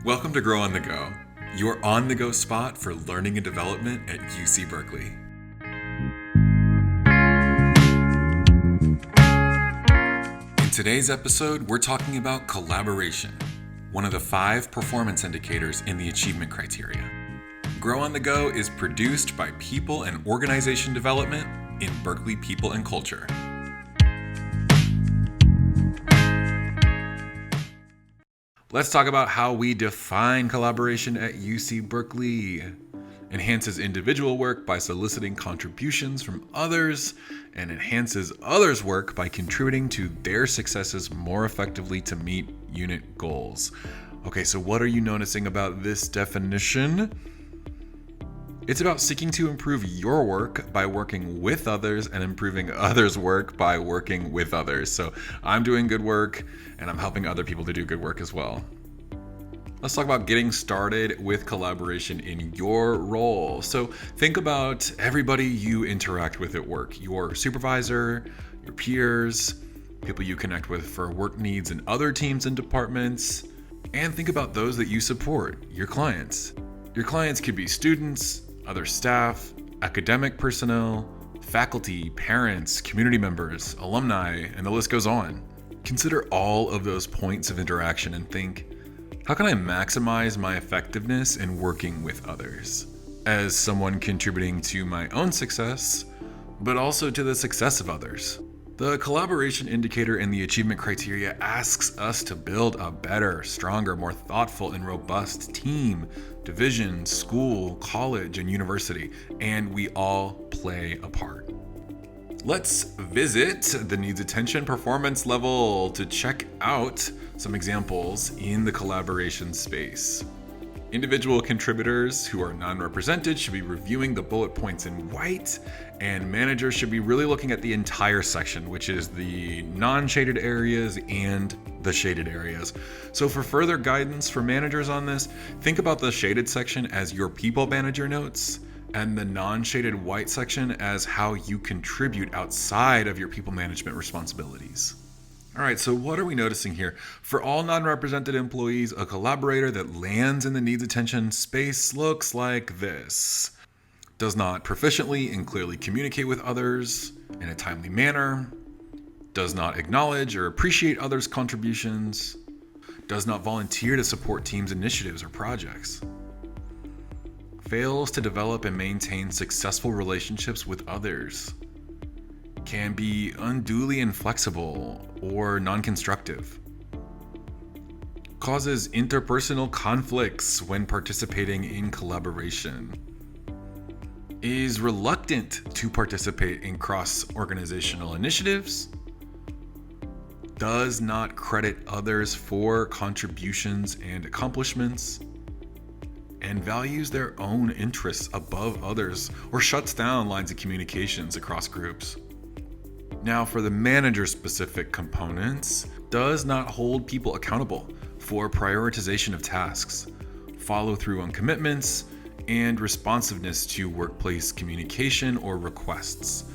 Welcome to Grow on the Go, your on-the-go spot for learning and development at UC Berkeley. In today's episode, we're talking about collaboration, one of the 5 performance indicators in the achievement criteria. Grow on the Go is produced by People and Organization Development in Berkeley People and Culture. Let's talk about how we define collaboration at UC Berkeley. Enhances individual work by soliciting contributions from others, and enhances others' work by contributing to their successes more effectively to meet unit goals. Okay, so what are you noticing about this definition? It's about seeking to improve your work by working with others and improving others' work by working with others. So I'm doing good work and I'm helping other people to do good work as well. Let's talk about getting started with collaboration in your role. So think about everybody you interact with at work, your supervisor, your peers, people you connect with for work needs in other teams and departments, and think about those that you support, your clients. Your clients could be students, other staff, academic personnel, faculty, parents, community members, alumni, and the list goes on. Consider all of those points of interaction and think, how can I maximize my effectiveness in working with others? As someone contributing to my own success, but also to the success of others. The collaboration indicator in the achievement criteria asks us to build a better, stronger, more thoughtful and robust team, division, school, college, and university, and we all play a part. Let's visit the needs attention performance level to check out some examples in the collaboration space. Individual contributors who are non-represented should be reviewing the bullet points in white, and managers should be really looking at the entire section, which is the non-shaded areas and the shaded areas. So for further guidance for managers on this, think about the shaded section as your people manager notes, and the non-shaded white section as how you contribute outside of your people management responsibilities. All right, so what are we noticing here? For all non-represented employees, a collaborator that lands in the needs attention space looks like this. Does not proficiently and clearly communicate with others in a timely manner. Does not acknowledge or appreciate others' contributions. Does not volunteer to support teams' initiatives or projects. Fails to develop and maintain successful relationships with others. Can be unduly inflexible or non-constructive. Causes interpersonal conflicts when participating in collaboration. Is reluctant to participate in cross-organizational initiatives. Does not credit others for contributions and accomplishments. And values their own interests above others, or shuts down lines of communications across groups. Now for the manager-specific components, does not hold people accountable for prioritization of tasks, follow through on commitments, and responsiveness to workplace communication or requests.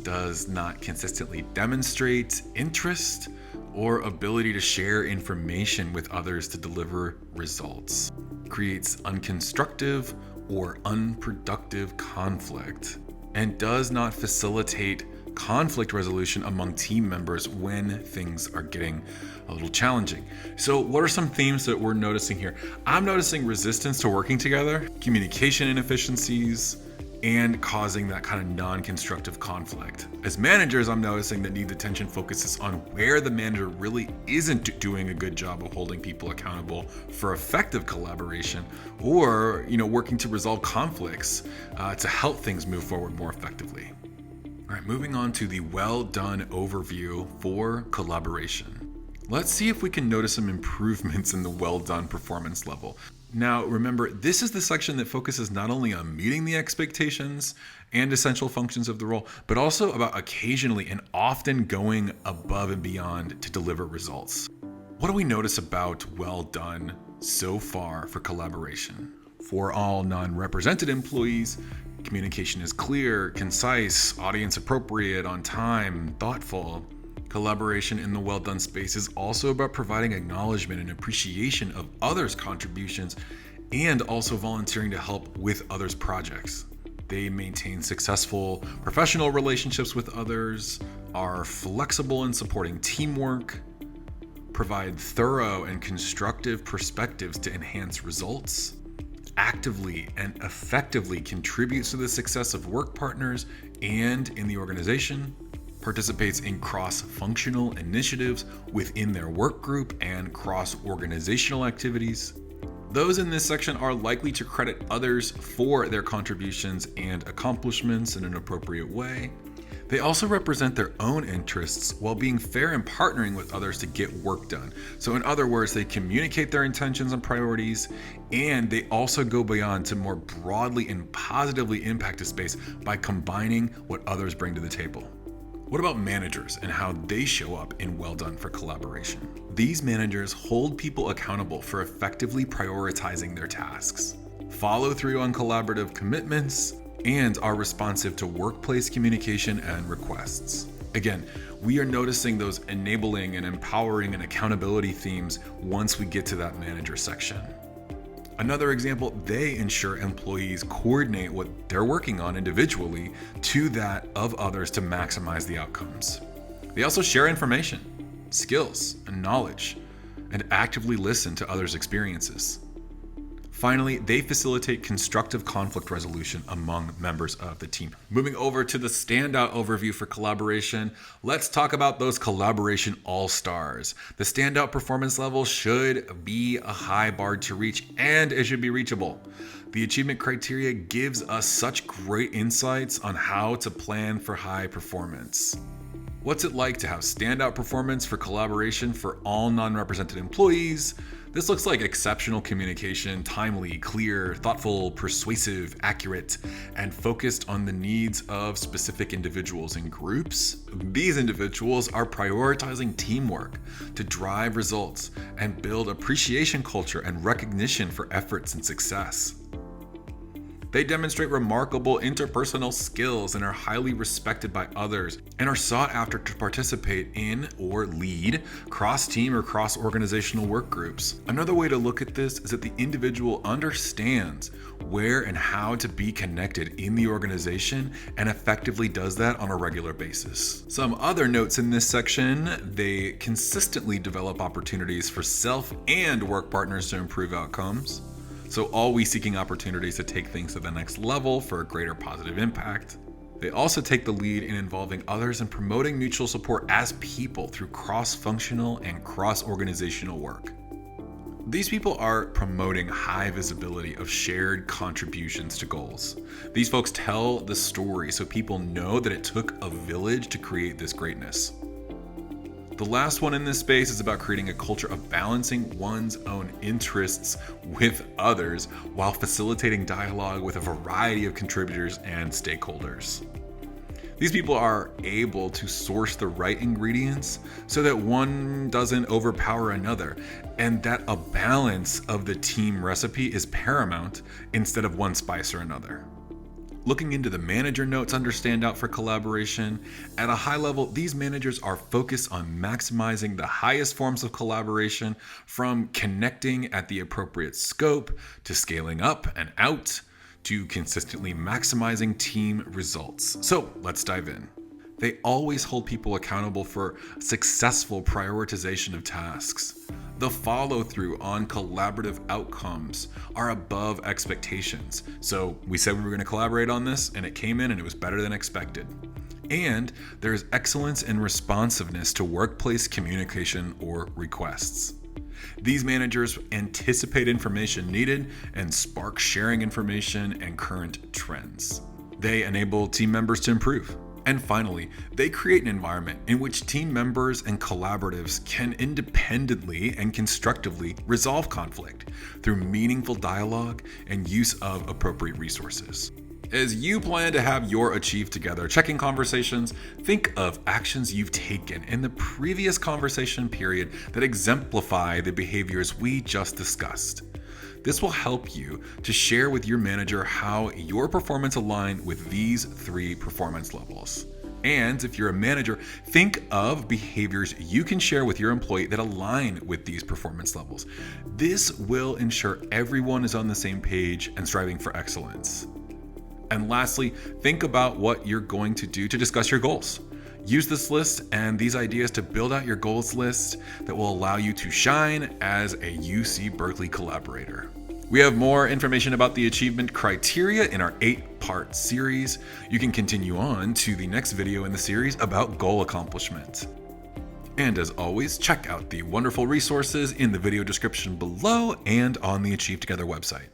Does not consistently demonstrate interest or ability to share information with others to deliver results. Creates unconstructive or unproductive conflict, and does not facilitate conflict resolution among team members when things are getting a little challenging. So what are some themes that we're noticing here? I'm noticing resistance to working together, communication inefficiencies, and causing that kind of non-constructive conflict. As managers, I'm noticing that needs attention focuses on where the manager really isn't doing a good job of holding people accountable for effective collaboration, or working to resolve conflicts to help things move forward more effectively. All right, moving on to the well done overview for collaboration. Let's see if we can notice some improvements in the well done performance level. Now, remember, this is the section that focuses not only on meeting the expectations and essential functions of the role, but also about occasionally and often going above and beyond to deliver results. What do we notice about well done so far for collaboration? For all non-represented employees, communication is clear, concise, audience appropriate, on time, thoughtful. Collaboration in the well done space is also about providing acknowledgement and appreciation of others' contributions and also volunteering to help with others' projects. They maintain successful professional relationships with others, are flexible in supporting teamwork, provide thorough and constructive perspectives to enhance results, actively and effectively contributes to the success of work partners and in the organization, participates in cross-functional initiatives within their work group and cross-organizational activities. Those in this section are likely to credit others for their contributions and accomplishments in an appropriate way. They also represent their own interests while being fair and partnering with others to get work done. So in other words, they communicate their intentions and priorities, and they also go beyond to more broadly and positively impact a space by combining what others bring to the table. What about managers and how they show up in Well Done for Collaboration? These managers hold people accountable for effectively prioritizing their tasks, follow through on collaborative commitments, and are responsive to workplace communication and requests. Again, we are noticing those enabling and empowering and accountability themes once we get to that manager section. Another example, they ensure employees coordinate what they're working on individually to that of others to maximize the outcomes. They also share information, skills, and knowledge, and actively listen to others' experiences. Finally, they facilitate constructive conflict resolution among members of the team. Moving over to the standout overview for collaboration, let's talk about those collaboration all-stars. The standout performance level should be a high bar to reach, and it should be reachable. The achievement criteria gives us such great insights on how to plan for high performance. What's it like to have standout performance for collaboration for all non-represented employees? This looks like exceptional communication, timely, clear, thoughtful, persuasive, accurate, and focused on the needs of specific individuals and groups. These individuals are prioritizing teamwork to drive results and build appreciation culture and recognition for efforts and success. They demonstrate remarkable interpersonal skills and are highly respected by others and are sought after to participate in or lead cross-team or cross-organizational work groups. Another way to look at this is that the individual understands where and how to be connected in the organization and effectively does that on a regular basis. Some other notes in this section, they consistently develop opportunities for self and work partners to improve outcomes. So always seeking opportunities to take things to the next level for a greater positive impact. They also take the lead in involving others and promoting mutual support as people through cross-functional and cross-organizational work. These people are promoting high visibility of shared contributions to goals. These folks tell the story so people know that it took a village to create this greatness. The last one in this space is about creating a culture of balancing one's own interests with others while facilitating dialogue with a variety of contributors and stakeholders. These people are able to source the right ingredients so that one doesn't overpower another, and that a balance of the team recipe is paramount instead of one spice or another. Looking into the manager notes under standout for collaboration, at a high level, these managers are focused on maximizing the highest forms of collaboration, from connecting at the appropriate scope to scaling up and out to consistently maximizing team results. So let's dive in. They always hold people accountable for successful prioritization of tasks. The follow-through on collaborative outcomes are above expectations. So we said we were going to collaborate on this, and it came in and it was better than expected. And there's excellence and responsiveness to workplace communication or requests. These managers anticipate information needed and spark sharing information and current trends. They enable team members to improve. And finally, they create an environment in which team members and collaboratives can independently and constructively resolve conflict through meaningful dialogue and use of appropriate resources. As you plan to have your Achieve Together check-in conversations, think of actions you've taken in the previous conversation period that exemplify the behaviors we just discussed. This will help you to share with your manager how your performance aligned with these 3 performance levels. And if you're a manager, think of behaviors you can share with your employee that align with these performance levels. This will ensure everyone is on the same page and striving for excellence. And lastly, think about what you're going to do to discuss your goals. Use this list and these ideas to build out your goals list that will allow you to shine as a UC Berkeley collaborator. We have more information about the achievement criteria in our 8-part series. You can continue on to the next video in the series about goal accomplishment. And as always, check out the wonderful resources in the video description below and on the Achieve Together website.